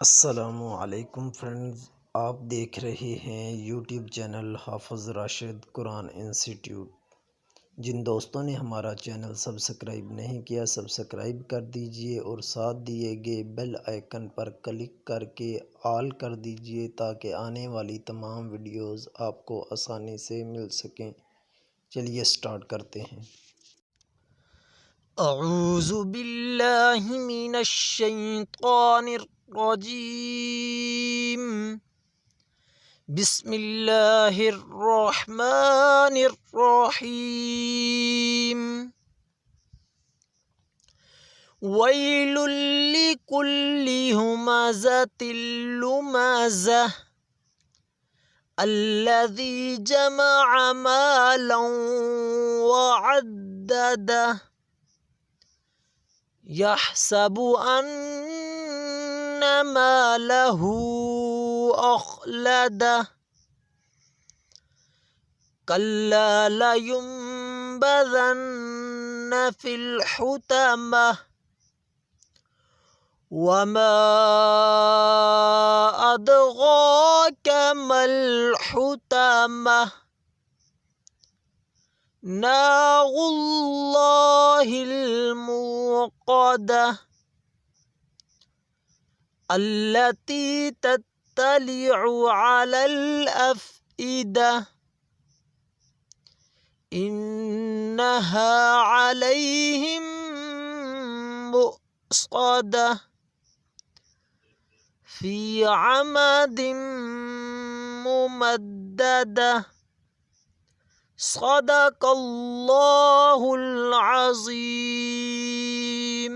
अस्सलामुअलैकुम फ्रेंड्स, आप देख रहे हैं यूट्यूब चैनल हाफ़िज़ राशिद कुरान इंस्टीट्यूट। जिन दोस्तों ने हमारा चैनल सब्सक्राइब नहीं किया, सब्सक्राइब कर दीजिए और साथ दिए गए बेल आइकन पर क्लिक करके ऑल कर दीजिए ताकि आने वाली तमाम वीडियोस आपको आसानी से मिल सकें। चलिए स्टार्ट करते हैं। अऊज़ु बिल्लाहि मिनश शैतानिर रजीम। बिस्मिल्लाहिर रहमानिर रहीम। वैलुल लिकुल्लि हुमाज़ातिल लुमाज़ah अल्लज़ी जमअ मालन वअद्ददह यहसबु अन्ना मालहु अख़लदह कल्ला लयुंबज़न्न फ़िल हुतमह वमा अदग़ाक मल हुतमह नारुल्लाहिल मूक़दह अल्लती तत्तलिअु अलल अफ़इदह इन्नहा अलैहिम मुअस्सदह फ़ी अमदिन मुमद्ददह। सदक़ल्लाहुल अज़ीम।